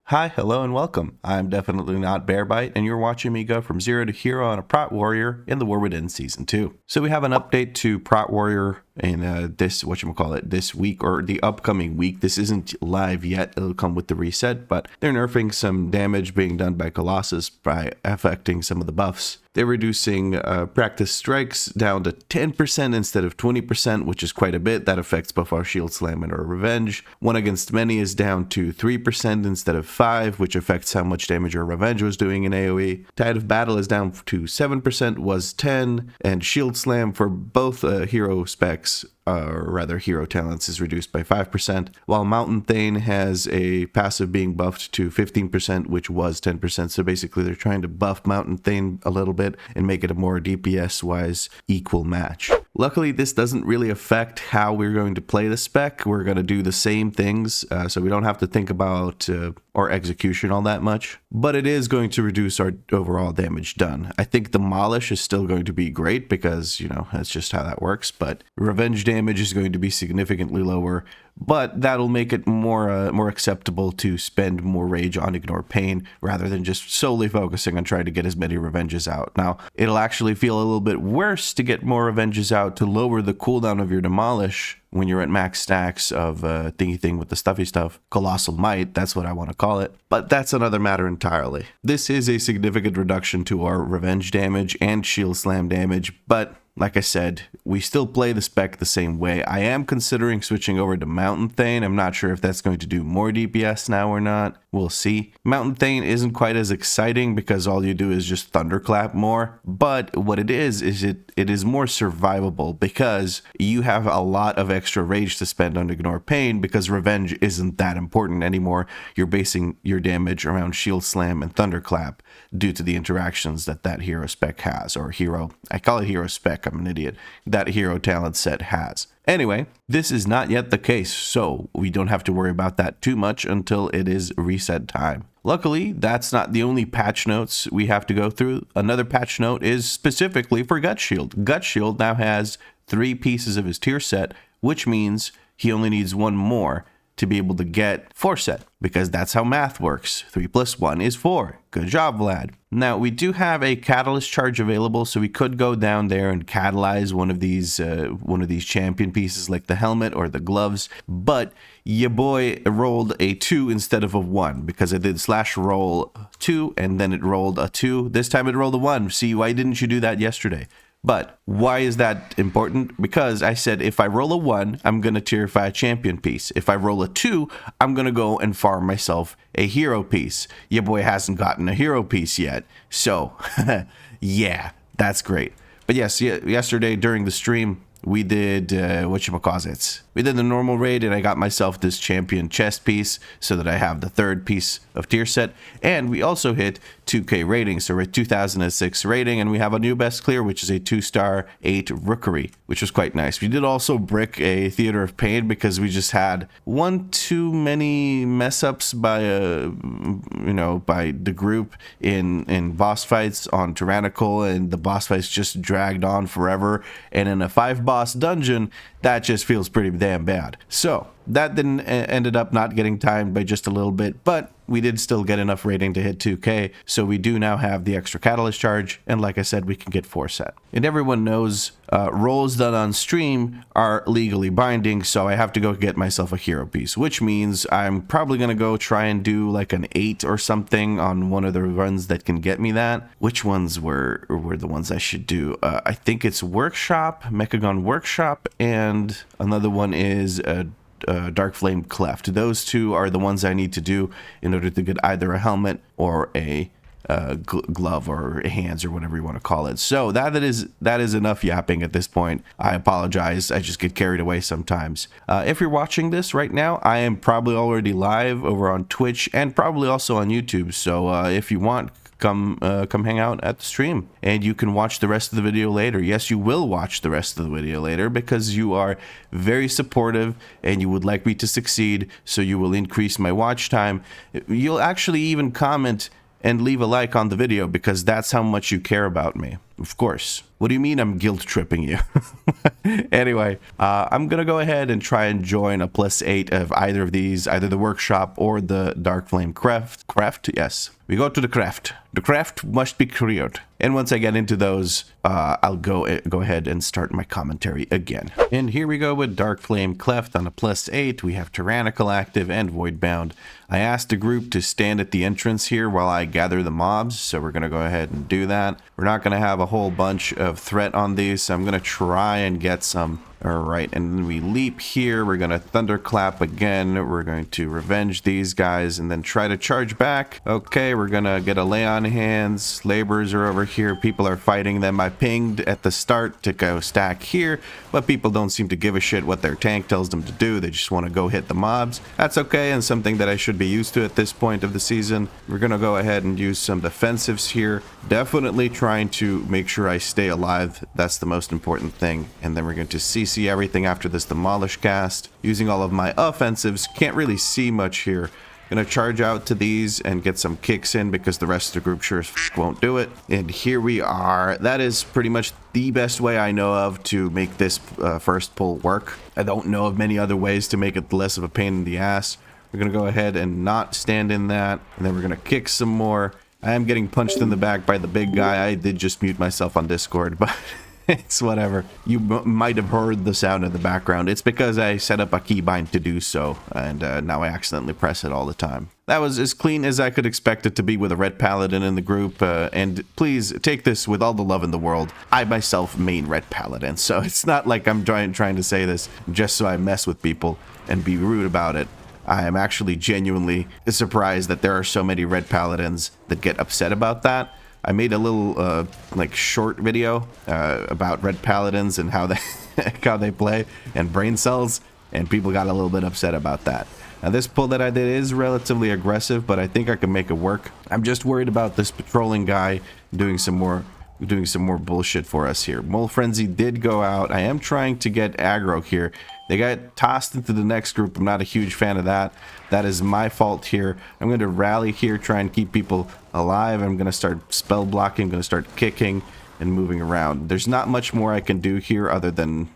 Hi, hello, and welcome. I'm definitely not Bearbite, and you're watching me go from 0 to hero on a Prot Warrior in the War Within Season 2. So we have an update to Prot Warrior in this week, or the upcoming week. This isn't live yet, it'll come with the reset, but they're nerfing some damage being done by Colossus by affecting some of the buffs. They're reducing practice strikes down to 10% instead of 20%, which is quite a bit. That affects both our Shield Slam and our Revenge. One Against Many is down to 3% instead of 5%, which affects how much damage our Revenge was doing in AoE. Tide of Battle is down to 7%, was 10%, and Shield Slam for both hero specs, or rather hero talents, is reduced by 5%, while Mountain Thane has a passive being buffed to 15%, which was 10%. So basically they're trying to buff Mountain Thane a little bit and make it a more DPS-wise equal match. Luckily, this doesn't really affect how we're going to play the spec. We're going to do the same things, so we don't have to think about our execution all that much. But it is going to reduce our overall damage done. I think Demolish is still going to be great because, you know, that's just how that works. But Revenge damage is going to be significantly lower. But that'll make it more acceptable to spend more rage on Ignore Pain rather than just solely focusing on trying to get as many revenges out. Now, it'll actually feel a little bit worse to get more revenges out to lower the cooldown of your Demolish when you're at max stacks of thingy thing with the stuffy stuff. Colossal Might, that's what I want to call it. But that's another matter entirely. This is a significant reduction to our Revenge damage and Shield Slam damage, but like I said, we still play the spec the same way. I am considering switching over to Mountain Thane. I'm not sure if that's going to do more DPS now or not. We'll see. Mountain Thane isn't quite as exciting because all you do is just thunderclap more. But what it is it is more survivable because you have a lot of extra rage to spend on Ignore Pain because Revenge isn't that important anymore. You're basing your damage around Shield Slam and Thunderclap due to the interactions that hero spec has, or hero, I call it hero spec, I'm an idiot, that hero talent set has. Anyway, this is not yet the case, so we don't have to worry about that too much until it is reset time. Luckily, that's not the only patch notes we have to go through. Another patch note is specifically for Gut Shield. Gut Shield now has 3 pieces of his tier set, which means he only needs 1 more to be able to get 4 set, because that's how math works. 3 + 1 is 4. Good job, Vlad. Now, we do have a catalyst charge available, so we could go down there and catalyze one of these champion pieces like the helmet or the gloves, but your boy rolled a 2 instead of a 1 because it did /roll 2 and then it rolled a 2. This time it rolled a 1. See, why didn't you do that yesterday? But why is that important? Because I said if I roll a 1, I'm going to tierify a champion piece. If I roll a 2, I'm going to go and farm myself a hero piece. Your boy hasn't gotten a hero piece yet. So, yeah, that's great. But yes, yesterday during the stream, we did, we did the normal raid, and I got myself this champion chest piece so that I have the 3rd piece of tier set. And we also hit 2K rating, so we're at 2006 rating, and we have a new best clear, which is a 2-star 8 rookery, which was quite nice. We did also brick a Theater of Pain because we just had one too many mess ups by by the group in boss fights on Tyrannical, and the boss fights just dragged on forever. And in a 5-boss dungeon, that just feels pretty damn bad. So that didn't ended up not getting timed by just a little bit, but we did still get enough rating to hit 2K, so we do now have the extra catalyst charge, and like I said, we can get 4 set. And everyone knows rolls done on stream are legally binding, so I have to go get myself a hero piece, which means I'm probably going to go try and do like an 8 or something on one of the runs that can get me that. Which ones were the ones I should do? I think it's Workshop, Mechagon Workshop, and another one is Dark Flame Cleft. Those 2 are the ones I need to do in order to get either a helmet or a glove or hands or whatever you want to call it. So that is enough yapping at this point. I apologize. I just get carried away sometimes. If you're watching this right now, I am probably already live over on Twitch and probably also on YouTube. So if you want, come hang out at the stream, and you can watch the rest of the video later. Yes, you will watch the rest of the video later because you are very supportive and you would like me to succeed, so you will increase my watch time. You'll actually even comment and leave a like on the video because that's how much you care about me. Of course. What do you mean I'm guilt tripping you? Anyway, I'm going to go ahead and try and join a +8 of either of these, either the workshop or the Dark Flame craft. Craft? Yes. We go to the craft. The craft must be cleared. And once I get into those, I'll go ahead and start my commentary again. And here we go with Dark Flame Cleft on a +8. We have Tyrannical active and Voidbound. I asked the group to stand at the entrance here while I gather the mobs, so we're going to go ahead and do that. We're not going to have a whole bunch of threat on these, so I'm going to try and get some. Alright, and then we leap here. We're going to Thunderclap again. We're going to revenge these guys and then try to charge back. Okay, we're going to get a lay on hands. Laborers are over here. People are fighting them. I pinged at the start to go stack here, but people don't seem to give a shit what their tank tells them to do. They just want to go hit the mobs. That's okay, and something that I should be used to at this point of the season. We're going to go ahead and use some defensives here. Definitely trying to make sure I stay alive. That's the most important thing. And then we're going to CC everything after this demolish cast. Using all of my offensives, can't really see much here. Gonna charge out to these and get some kicks in because the rest of the group sure as won't do it. And here we are. That is pretty much the best way I know of to make this first pull work. I don't know of many other ways to make it less of a pain in the ass. We're gonna go ahead and not stand in that, and then we're gonna kick some more. I am getting punched in the back by the big guy. I did just mute myself on Discord, but it's whatever. You might have heard the sound in the background. It's because I set up a keybind to do so, and now I accidentally press it all the time. That was as clean as I could expect it to be with a red paladin in the group, and please take this with all the love in the world. I myself main red paladin, so it's not like I'm trying to say this just so I mess with people and be rude about it. I am actually genuinely surprised that there are so many red paladins that get upset about that. I made a little like short video about red paladins and how they play and brain cells, and people got a little bit upset about that. Now this pull that I did is relatively aggressive, but I think I can make it work. I'm just worried about this patrolling guy doing some more bullshit for us here. Mole Frenzy did go out. I am trying to get aggro here. They got tossed into the next group. I'm not a huge fan of that. That is my fault here. I'm going to rally here, try and keep people alive. I'm going to start spell blocking. I'm going to start kicking and moving around. There's not much more I can do here other than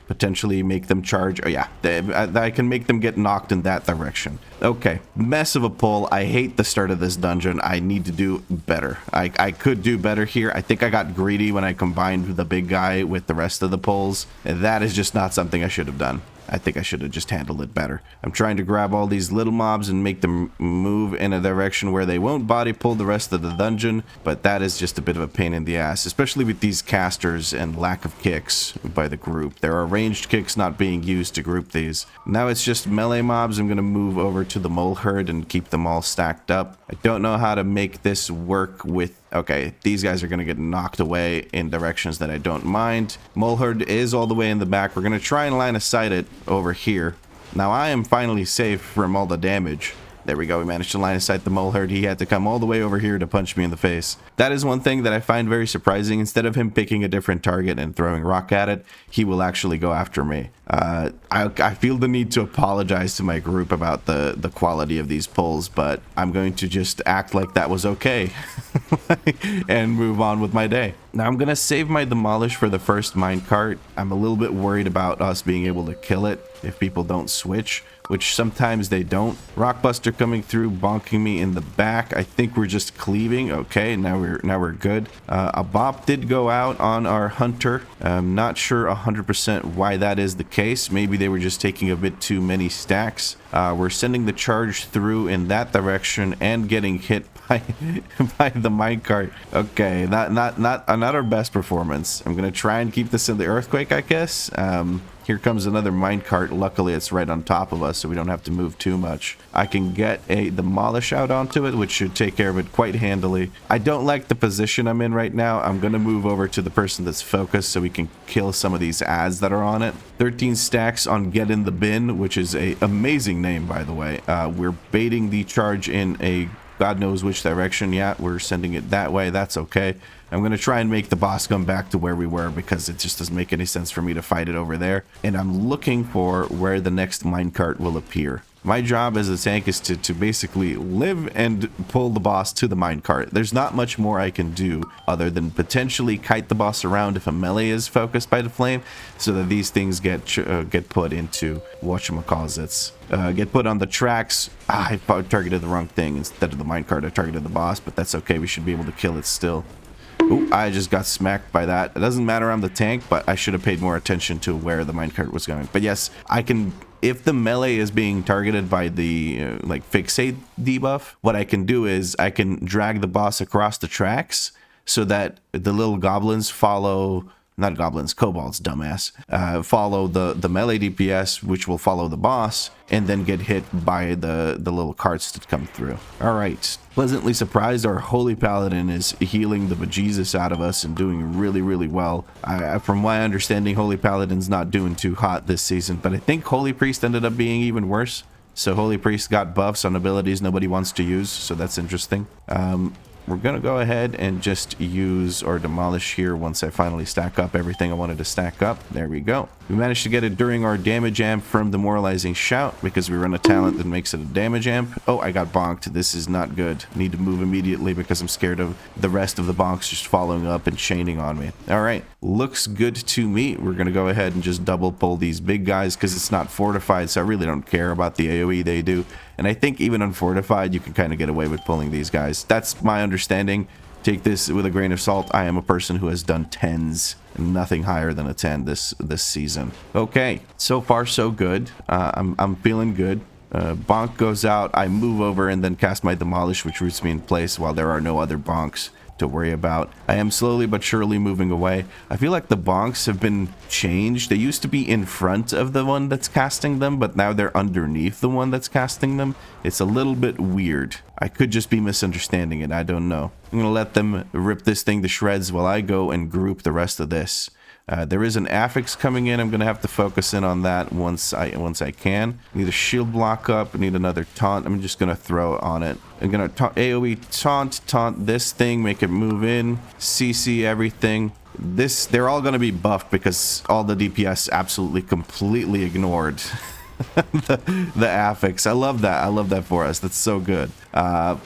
potentially make them charge. Oh yeah, I can make them get knocked in that direction. Okay, mess of a pull. I hate the start of this dungeon. I need to do better. I could do better here. I think I got greedy when I combined the big guy with the rest of the pulls, and that is just not something I should have done. I think I should have just handled it better. I'm trying to grab all these little mobs and make them move in a direction where they won't body pull the rest of the dungeon, but that is just a bit of a pain in the ass, especially with these casters and lack of kicks by the group. There are ranged kicks not being used to group these. Now it's just melee mobs. I'm going to move over to the mole herd and keep them all stacked up. I don't know how to make this work with... Okay, these guys are going to get knocked away in directions that I don't mind. Mole herd is all the way in the back. We're going to try and line of sight it over here. Now I am finally safe from all the damage. There we go. We managed to line of sight the mole herd. He had to come all the way over here to punch me in the face. That is one thing that I find very surprising. Instead of him picking a different target and throwing rock at it, he will actually go after me. I feel the need to apologize to my group about the quality of these pulls, but I'm going to just act like that was okay and move on with my day. Now I'm going to save my demolish for the first minecart. I'm a little bit worried about us being able to kill it if people don't switch, which sometimes they don't. Rockbuster coming through, bonking me in the back. I think we're just cleaving. Okay, now we're good. A bop did go out on our hunter. I'm not sure 100% why that is the case. Maybe they were just taking a bit too many stacks. We're sending the charge through in that direction and getting hit by the minecart. Okay, not our best performance. I'm gonna try and keep this in the earthquake, I guess. Here comes another minecart. Luckily, it's right on top of us, so we don't have to move too much. I can get a demolish out onto it, which should take care of it quite handily. I don't like the position I'm in right now. I'm going to move over to the person that's focused so we can kill some of these ads that are on it. 13 stacks on Get in the Bin, which is an amazing name, by the way. We're baiting the charge in a God knows which direction. Yeah, we're sending it that way. That's okay. I'm going to try and make the boss come back to where we were because it just doesn't make any sense for me to fight it over there. And I'm looking for where the next minecart will appear. My job as a tank is to basically live and pull the boss to the minecart. There's not much more I can do other than potentially kite the boss around if a melee is focused by the flame, so that these things get put into whatchamacallits. Get put on the tracks. I targeted the wrong thing. Instead of the minecart, I targeted the boss, but that's okay. We should be able to kill it still. Ooh, I just got smacked by that. It doesn't matter I'm the tank, but I should have paid more attention to where the minecart was going. But yes, I can... If the melee is being targeted by the like fixate debuff, what I can do is I can drag the boss across the tracks so that the little goblins follow, not goblins, kobolds, dumbass, follow the melee DPS, which will follow the boss, and then get hit by the little carts that come through. All right. Pleasantly surprised, our Holy Paladin is healing the bejesus out of us and doing really, really well. From my understanding, Holy Paladin's not doing too hot this season, but I think Holy Priest ended up being even worse. So Holy Priest got buffs on abilities nobody wants to use, so that's interesting. We're going to go ahead and just use or demolish here once I finally stack up everything I wanted to stack up. There we go. We managed to get it during our damage amp from Demoralizing Shout because we run a talent that makes it a damage amp. Oh, I got bonked. This is not good. Need to move immediately because I'm scared of the rest of the bonks just following up and chaining on me. All right. Looks good to me. We're going to go ahead and just double pull these big guys because it's not fortified, so I really don't care about the AoE they do. And I think even unfortified, you can kind of get away with pulling these guys. That's my understanding. Take this with a grain of salt. I am a person who has done 10s, nothing higher than a 10 this season. Okay, so far so good. I'm feeling good. Bonk goes out. I move over and then cast my Demolish, which roots me in place while there are no other bonks to worry about. I am slowly but surely moving away. I feel like the bonks have been changed. They used to be in front of the one that's casting them, but now they're underneath the one that's casting them. It's a little bit weird. I could just be misunderstanding it. I don't know. I'm gonna let them rip this thing to shreds while I go and group the rest of this. There is an affix coming in. I'm going to have to focus in on that once I can. Need a shield block up. I need another taunt. I'm just going to throw it on it. I'm going to AoE taunt this thing, make it move in, CC everything. They're all going to be buffed because all the DPS absolutely completely ignored the affix. I love that. I love that for us. That's so good.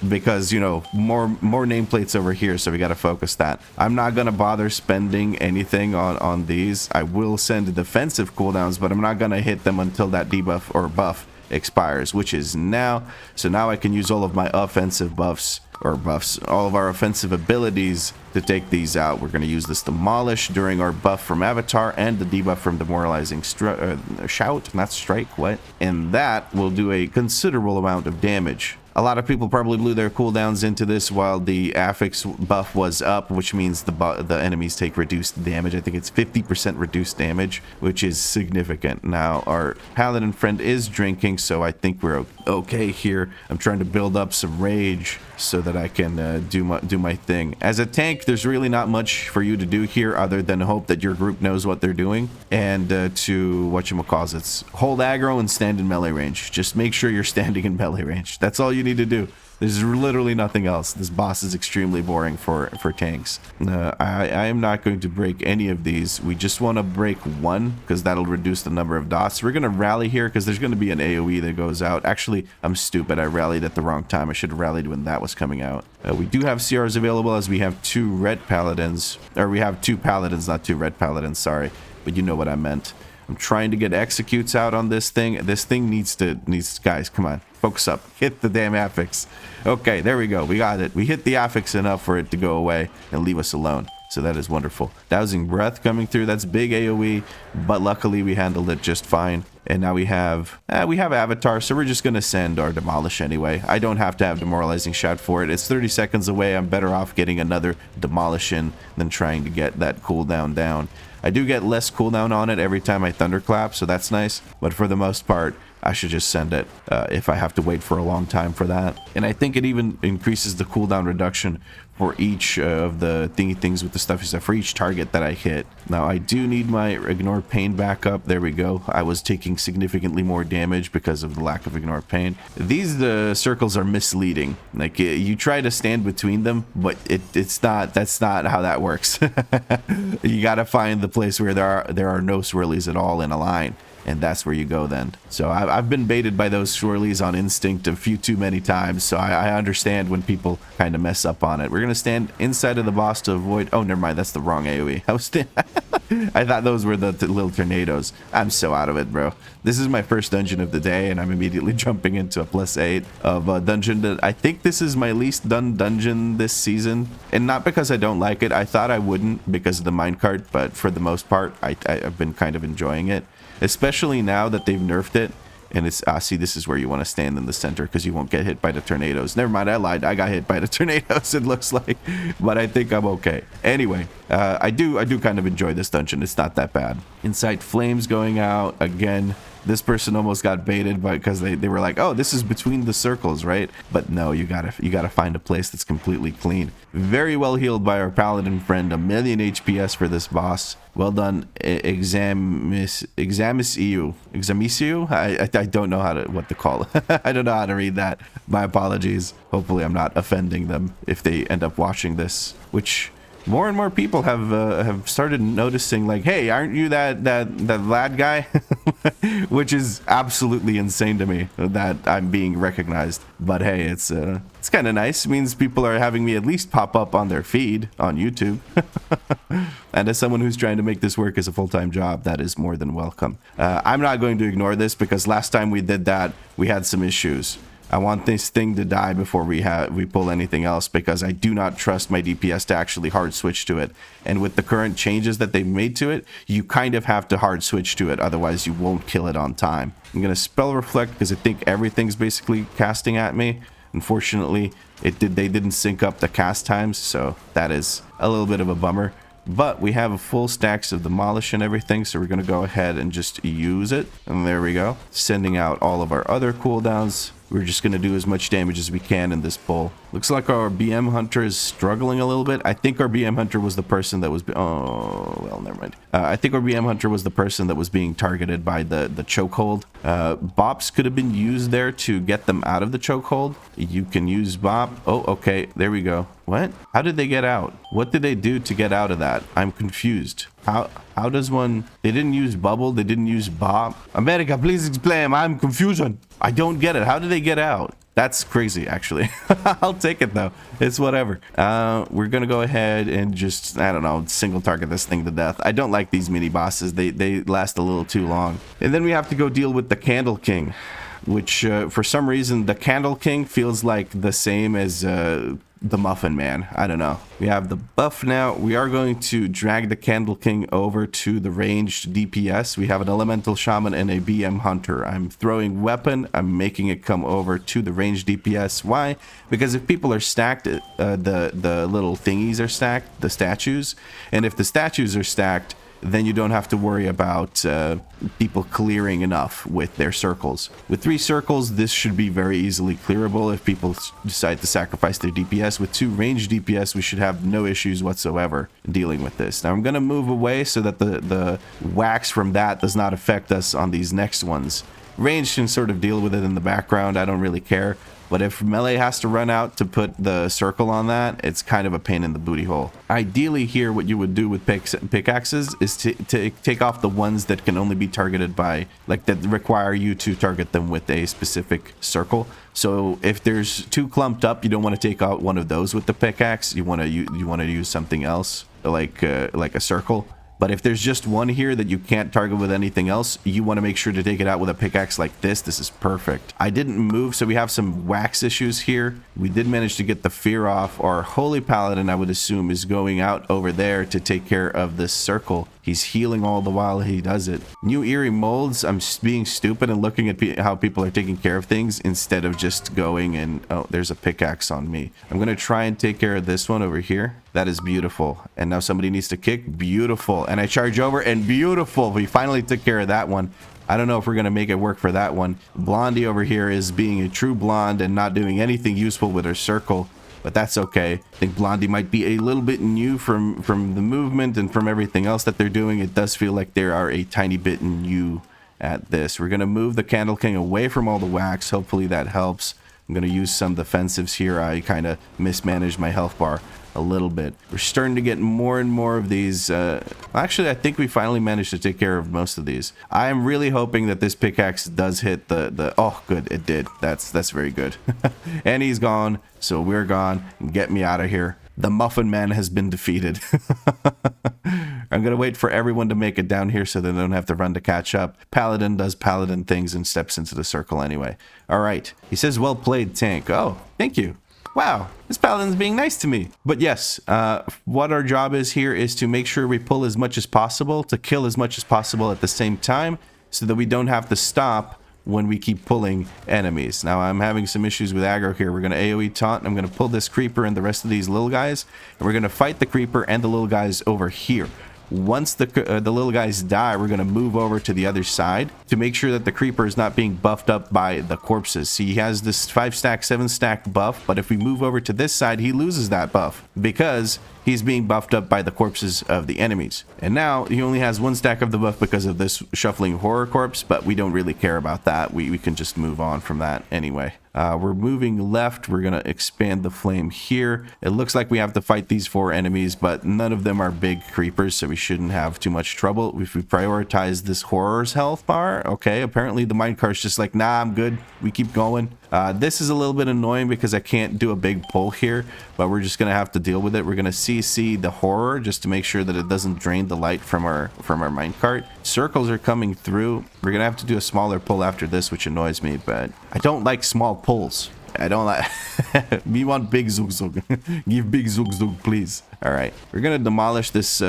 Because, you know, more nameplates over here, so we got to focus that. I'm not going to bother spending anything on these. I will send defensive cooldowns, but I'm not going to hit them until that debuff or buff expires, which is now. So now I can use all of my offensive buffs, all of our offensive abilities to take these out. We're going to use this Demolish during our buff from Avatar and the debuff from Demoralizing Shout, not Strike, what? And that will do a considerable amount of damage. A lot of people probably blew their cooldowns into this while the affix buff was up, which means the enemies take reduced damage. I think it's 50% reduced damage, which is significant. Now, our paladin friend is drinking, so I think we're okay here. I'm trying to build up some rage so that I can do my thing. As a tank, there's really not much for you to do here other than hope that your group knows what they're doing and to whatchamacallits, hold aggro and stand in melee range. Just make sure you're standing in melee range. That's all you need to do. There's literally nothing else. This boss is extremely boring for tanks. I am not going to break any of these. We just want to break one because that'll reduce the number of dots. We're going to rally here because there's going to be an AoE that goes out. Actually, I'm stupid. I rallied at the wrong time. I should have rallied when that was coming out. We do have CRs available as we have two red paladins. Or we have two paladins, not two red paladins. Sorry. But you know what I meant. I'm trying to get executes out on this thing. This thing needs guys, come on. Focus up. Hit the damn affix. Okay, there we go. We got it. We hit the affix enough for it to go away and leave us alone. So that is wonderful. Dousing Breath coming through. That's big AoE, but luckily we handled it just fine. And now we have Avatar, so we're just going to send our Demolish anyway. I don't have to have Demoralizing Shout for it. It's 30 seconds away. I'm better off getting another Demolish in than trying to get that cooldown down. I do get less cooldown on it every time I Thunderclap, so that's nice. But for the most part, I should just send it if I have to wait for a long time for that. And I think it even increases the cooldown reduction for each of the thingy things with the stuffy stuff, for each target that I hit. Now, I do need my Ignore Pain back up. There we go. I was taking significantly more damage because of the lack of Ignore Pain. These circles are misleading. Like, you try to stand between them, but that's not how that works. You gotta find the place where there are no swirlies at all in a line. and that's where you go then. So I've been baited by those swirlies on instinct a few too many times, so I understand when people kind of mess up on it. We're gonna stand inside of the boss to avoid... Oh, never mind, that's the wrong AoE. I thought those were the little tornadoes. I'm so out of it, bro. This is my first dungeon of the day, and I'm immediately jumping into a +8 of a dungeon that I think this is my least done dungeon this season. And not because I don't like it. I thought I wouldn't because of the minecart, but for the most part, I've been kind of enjoying it. Especially now that they've nerfed it. And it's, see, this is where you want to stand in the center because you won't get hit by the tornadoes. Never mind, I lied. I got hit by the tornadoes, it looks like. But I think I'm okay. Anyway, I do kind of enjoy this dungeon. It's not that bad. Incite flames going out again. This person almost got baited because they were like, oh, this is between the circles, right? But no, you gotta find a place that's completely clean. Very well healed by our paladin friend. 1,000,000 HPS for this boss. Well done, Examisiu. I don't know what to call it. I don't know how to read that. My apologies. Hopefully I'm not offending them if they end up watching this, which more and more people have started noticing, like, hey, aren't you that lad guy? Which is absolutely insane to me that I'm being recognized. But hey, it's kind of nice. It means people are having me at least pop up on their feed on YouTube. And as someone who's trying to make this work as a full-time job, that is more than welcome. I'm not going to ignore this because last time we did that, we had some issues. I want this thing to die before we pull anything else because I do not trust my DPS to actually hard switch to it. And with the current changes that they've made to it, you kind of have to hard switch to it, otherwise you won't kill it on time. I'm going to spell reflect because I think everything's basically casting at me. Unfortunately, they didn't sync up the cast times, so that is a little bit of a bummer. But we have a full stacks of demolish and everything, so we're going to go ahead and just use it. And there we go. Sending out all of our other cooldowns. We're just going to do as much damage as we can in this pull. Looks like our BM Hunter is struggling a little bit. I think our BM Hunter was the person that was... Oh, well, never mind. I think our BM Hunter was the person that was being targeted by the chokehold. Bops could have been used there to get them out of the chokehold. You can use Bop. Oh, okay. There we go. What? How did they get out? What did they do to get out of that? I'm confused. How does one... They didn't use Bubble. They didn't use Bop. America, please explain. I'm confusion. I don't get it. How did they get out? That's crazy, actually. I'll take it, though. It's whatever. We're going to go ahead and just, I don't know, single target this thing to death. I don't like these mini bosses. They last a little too long. And then we have to go deal with the Candle King, which for some reason, the Candle King feels like the same as the Muffin Man. I don't know. We have the buff now. We are going to drag the Candle King over to the ranged DPS. We have an Elemental Shaman and a BM Hunter. I'm throwing weapon. I'm making it come over to the ranged DPS. Why? Because if people are stacked, the little thingies are stacked, the statues. And if the statues are stacked, then you don't have to worry about people clearing enough with their circles. With 3 circles, this should be very easily clearable if people decide to sacrifice their DPS. With 2 ranged DPS, we should have no issues whatsoever dealing with this. Now I'm going to move away so that the wax from that does not affect us on these next ones. Range can sort of deal with it in the background. I don't really care. But if melee has to run out to put the circle on that, it's kind of a pain in the booty hole. Ideally here, what you would do with pickaxes is to take off the ones that can only be targeted by, like, that require you to target them with a specific circle. So if there's 2 clumped up, you don't want to take out one of those with the pickaxe. You want to use something else, like a circle. But if there's just one here that you can't target with anything else, you want to make sure to take it out with a pickaxe like this. This is perfect. I didn't move, so we have some wax issues here. We did manage to get the fear off. Our Holy Paladin, I would assume, is going out over there to take care of this circle. He's healing all the while he does it. New eerie molds. I'm being stupid and looking at how people are taking care of things instead of just going and... Oh, there's a pickaxe on me. I'm going to try and take care of this one over here. That is beautiful. And now somebody needs to kick. Beautiful. And I charge over and beautiful. We finally took care of that one. I don't know if we're going to make it work for that one. Blondie over here is being a true blonde and not doing anything useful with her circle. But that's okay. I think Blondie might be a little bit new from the movement and from everything else that they're doing. It does feel like they are a tiny bit new at this. We're going to move the Candle King away from all the wax. Hopefully that helps. I'm going to use some defensives here. I kind of mismanaged my health bar. a little bit. We're starting to get more and more of these. Actually, I think we finally managed to take care of most of these. I am really hoping that this pickaxe does hit the oh, good, it did. That's very good. And he's gone, so we're gone. Get me out of here. The Muffin Man has been defeated. I'm going to wait for everyone to make it down here so they don't have to run to catch up. Paladin does Paladin things and steps into the circle anyway. All right. He says, well played, tank. Oh, thank you. Wow, this Paladin's being nice to me. But yes, what our job is here is to make sure we pull as much as possible, to kill as much as possible at the same time, so that we don't have to stop when we keep pulling enemies. Now, I'm having some issues with aggro here. We're going to AoE taunt. I'm going to pull this creeper and the rest of these little guys, and we're going to fight the creeper and the little guys over here. Once the little guys die, we're going to move over to the other side to make sure that the creeper is not being buffed up by the corpses. See, he has this 5-stack, 7-stack buff, but if we move over to this side, he loses that buff because he's being buffed up by the corpses of the enemies. And now he only has 1 stack of the buff because of this shuffling horror corpse, but we don't really care about that. We can just move on from that anyway. We're moving left. We're going to expand the flame here. It looks like we have to fight these 4 enemies, but none of them are big creepers, so we shouldn't have too much trouble. If we prioritize this horror's health bar, okay, apparently the minecart's just like, nah, I'm good. We keep going. This is a little bit annoying because I can't do a big pull here, but we're just going to have to deal with it. We're going to CC the horror just to make sure that it doesn't drain the light from our minecart. Circles are coming through. We're going to have to do a smaller pull after this, which annoys me, but I don't like small pulls. I don't like... We want big zug zug. Give big zug zug, please. All right. We're going to demolish this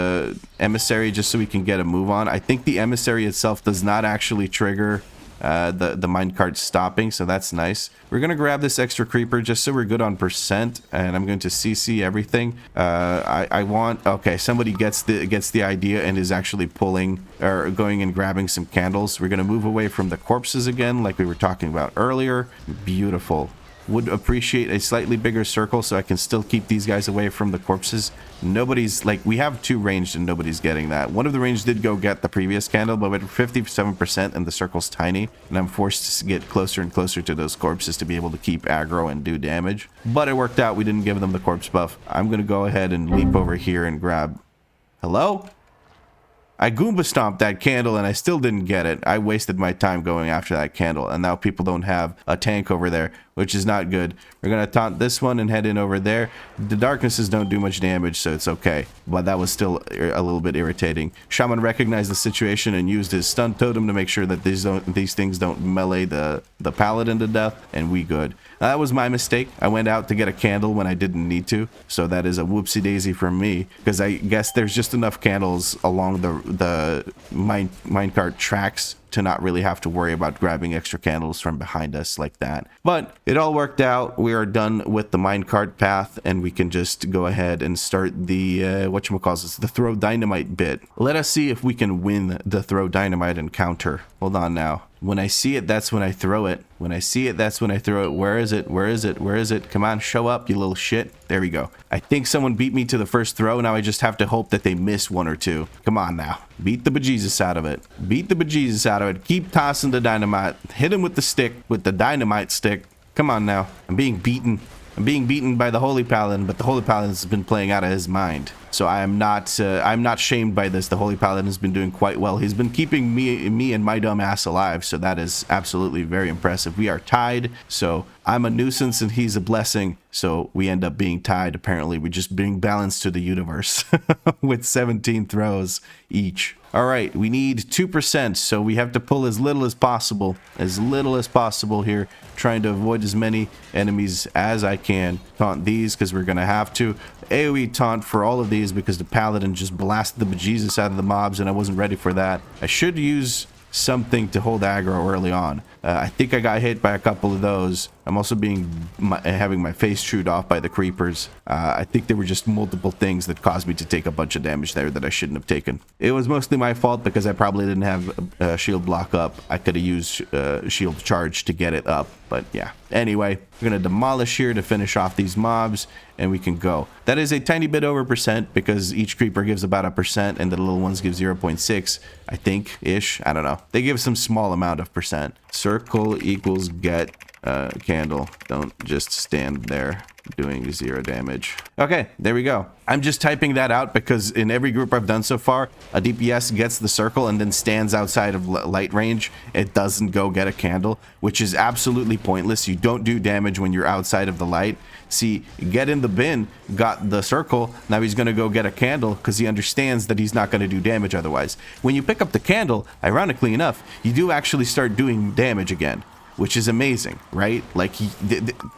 emissary just so we can get a move on. I think the emissary itself does not actually trigger the minecart stopping, so that's nice. We're gonna grab this extra creeper just so we're good on percent, and I'm going to CC everything. I want, okay, somebody gets the idea and is actually pulling or going and grabbing some candles. We're gonna move away from the corpses again like we were talking about earlier. Beautiful. Would appreciate a slightly bigger circle so I can still keep these guys away from the corpses. Nobody's, like, we have 2 ranged and nobody's getting that. One of the ranged did go get the previous candle, but we're at 57% and the circle's tiny, and I'm forced to get closer and closer to those corpses to be able to keep aggro and do damage. But it worked out. We didn't give them the corpse buff. I'm gonna go ahead and leap over here and grab... Hello? I Goomba stomped that candle and I still didn't get it. I wasted my time going after that candle, and now people don't have a tank over there, which is not good. We're going to taunt this one and head in over there. The darknesses don't do much damage, so it's okay, but that was still a little bit irritating. Shaman recognized the situation and used his stun totem to make sure that these things don't melee the paladin to death, and we good. Now, that was my mistake. I went out to get a candle when I didn't need to, so that is a whoopsie daisy from me, because I guess there's just enough candles along the minecart tracks to not really have to worry about grabbing extra candles from behind us like that. But it all worked out. We are done with the minecart path, and we can just go ahead and start the whatchamacallit, the throw dynamite bit. Let us see if we can win the throw dynamite encounter. Hold on now. When I see it, that's when I throw it. When I see it, that's when I throw it. Where is it? Where is it? Where is it? Come on, show up, you little shit. There we go. I think someone beat me to the first throw. Now I just have to hope that they miss 1 or 2. Come on now. Beat the bejesus out of it. Beat the bejesus out of it. Keep tossing the dynamite. Hit him with the stick, with the dynamite stick. Come on now. I'm being beaten. I'm being beaten by the Holy Paladin, but the Holy Paladin has been playing out of his mind. So I'm not shamed by this. The Holy Paladin has been doing quite well. He's been keeping me and my dumb ass alive, so that is absolutely very impressive. We are tied, so I'm a nuisance and he's a blessing, so we end up being tied. Apparently, we just bring balance to the universe with 17 throws each. All right, we need 2%, so we have to pull as little as possible here, trying to avoid as many enemies as I can. Taunt these because we're going to have to. AoE taunt for all of these because the paladin just blasted the bejesus out of the mobs and I wasn't ready for that. I should use something to hold aggro early on. I think I got hit by a couple of those. I'm also having my face chewed off by the creepers. I think there were just multiple things that caused me to take a bunch of damage there that I shouldn't have taken. It was mostly my fault because I probably didn't have a shield block up. I could have used shield charge to get it up, but yeah. Anyway, we're going to demolish here to finish off these mobs, and we can go. That is a tiny bit over percent because each creeper gives about 1% and the little ones give 0.6, I think, ish. I don't know. They give some small amount of percent. Circle equals get candle. Don't just stand there doing 0 damage. Okay, there we go. I'm just typing that out because in every group I've done so far, a DPS gets the circle and then stands outside of light range. It doesn't go get a candle, which is absolutely pointless. You don't do damage when you're outside of the light. See, get in the bin, got the circle, now he's going to go get a candle because he understands that he's not going to do damage otherwise. When you pick up the candle, ironically enough, you do actually start doing damage again, which is amazing, right? Like,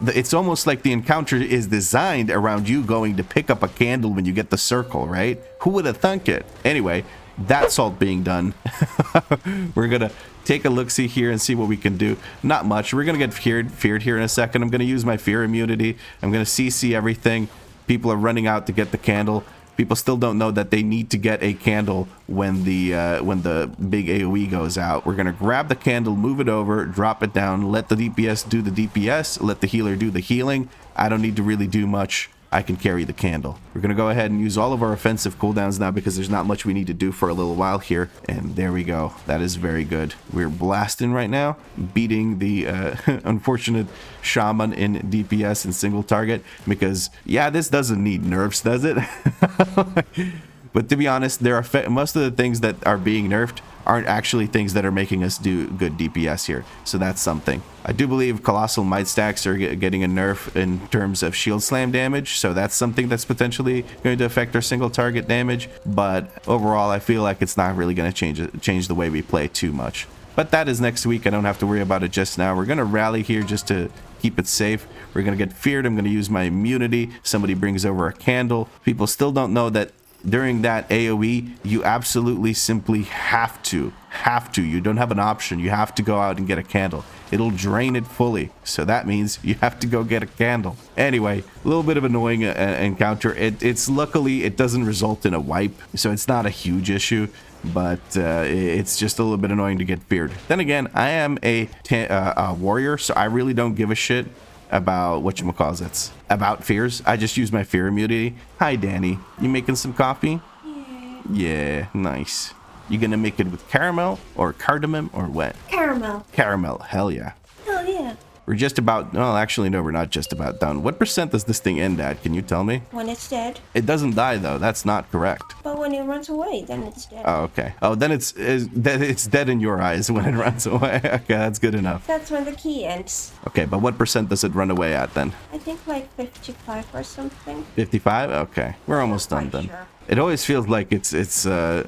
it's almost like the encounter is designed around you going to pick up a candle when you get the circle, right? Who would have thunk it? Anyway, that's all being done. We're gonna take a look-see here and see what we can do. Not much. We're gonna get feared here in a second. I'm gonna use my fear immunity. I'm gonna CC everything. People are running out to get the candle. People still don't know that they need to get a candle when the big AoE goes out. We're gonna grab the candle, move it over, drop it down, let the DPS do the DPS, let the healer do the healing. I don't need to really do much. I can carry the candle. We're gonna go ahead and use all of our offensive cooldowns now because there's not much we need to do for a little while here. And there we go. That is very good. We're blasting right now, beating the unfortunate shaman in DPS and single target because, yeah, this doesn't need nerfs, does it? But to be honest, there are most of the things that are being nerfed aren't actually things that are making us do good DPS here. So that's something. I do believe Colossal Might Stacks are getting a nerf in terms of shield slam damage. So that's something that's potentially going to affect our single target damage. But overall, I feel like it's not really going to change the way we play too much. But that is next week. I don't have to worry about it just now. We're going to rally here just to keep it safe. We're going to get feared. I'm going to use my immunity. Somebody brings over a candle. People still don't know that during that AoE, you absolutely simply have to. You don't have an option. You have to go out and get a candle. It'll drain it fully. So that means you have to go get a candle. Anyway, a little bit of annoying encounter. It's luckily, it doesn't result in a wipe. So it's not a huge issue. But it's just a little bit annoying to get feared. Then again, I am a warrior, so I really don't give a shit about whatchamacallits, about fears. I just use my fear immunity. Hi, Danny. You making some coffee? Yeah, nice. You gonna make it with caramel or cardamom or what? Caramel. Caramel, hell yeah. Hell yeah. We're just about, well, actually, no, we're not just about done. What percent does this thing end at? Can you tell me? When it's dead. It doesn't die, though. That's not correct. But when it runs away, then it's dead. Oh, okay. Oh, then it's dead in your eyes when it runs away. Okay, that's good enough. That's when the key ends. Okay, but what percent does it run away at then? I think like 55 or something. 55? Okay. We're almost done then. Sure. It always feels like it's 2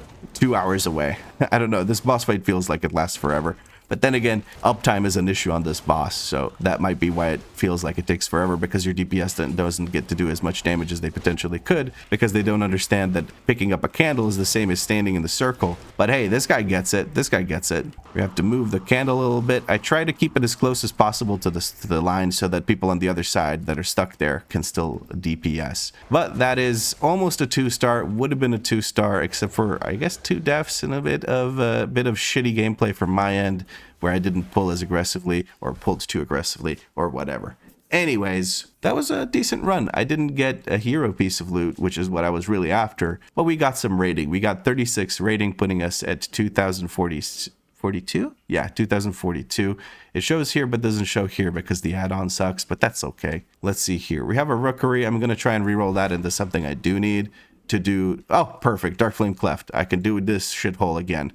hours away. I don't know. This boss fight feels like it lasts forever. But then again, uptime is an issue on this boss, so that might be why it feels like it takes forever, because your DPS doesn't get to do as much damage as they potentially could, because they don't understand that picking up a candle is the same as standing in the circle. But hey, this guy gets it. This guy gets it. We have to move the candle a little bit. I try to keep it as close as possible to the line so that people on the other side that are stuck there can still DPS. But that is almost a 2-star. Would have been a 2-star, except for, I guess, 2 deaths and a bit of shitty gameplay from my end, where I didn't pull as aggressively or pulled too aggressively or whatever. Anyways, that was a decent run. I didn't get a hero piece of loot, which is what I was really after, but we got some rating. We got 36 rating, putting us at 2042? Yeah, 2042. It shows here but doesn't show here because the add-on sucks, but that's okay. Let's see here. We have a rookery. I'm going to try and reroll that into something I do need to do. Oh, perfect. Dark Flame Cleft. I can do this shithole again.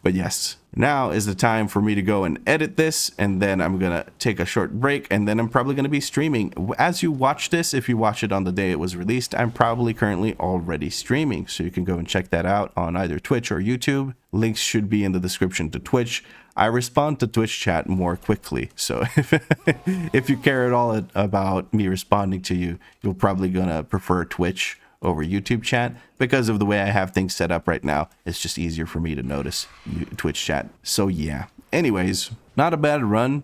But yes, now is the time for me to go and edit this, and then I'm gonna take a short break, and then I'm probably gonna be streaming. As you watch this, if you watch it on the day it was released, I'm probably currently already streaming, so you can go and check that out on either Twitch or YouTube. Links should be in the description to Twitch. I respond to Twitch chat more quickly, so if you care at all about me responding to you, you're probably gonna prefer Twitch over YouTube chat, because of the way I have things set up right now. It's just easier for me to notice Twitch chat. So yeah, anyways, not a bad run.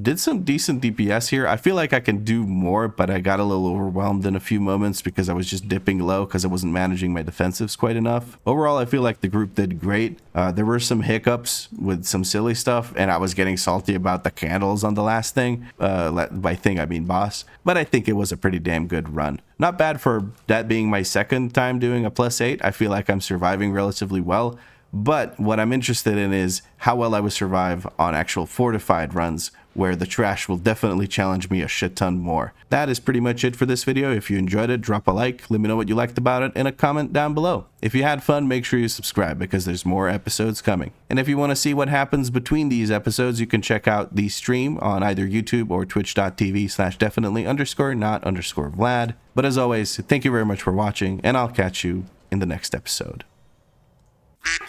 Did some decent DPS here. I feel like I can do more, but I got a little overwhelmed in a few moments because I was just dipping low because I wasn't managing my defensives quite enough. Overall, I feel like the group did great. There were some hiccups with some silly stuff, and I was getting salty about the candles on the last thing. By thing, I mean boss. But I think it was a pretty damn good run. Not bad for that being my second time doing a +8. I feel like I'm surviving relatively well. But what I'm interested in is how well I would survive on actual fortified runs, where the trash will definitely challenge me a shit ton more. That is pretty much it for this video. If you enjoyed it, drop a like, let me know what you liked about it in a comment down below. If you had fun, make sure you subscribe because there's more episodes coming. And if you want to see what happens between these episodes, you can check out the stream on either YouTube or twitch.tv/definitely_not_Vlad. But as always, thank you very much for watching, and I'll catch you in the next episode.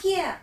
Yeah.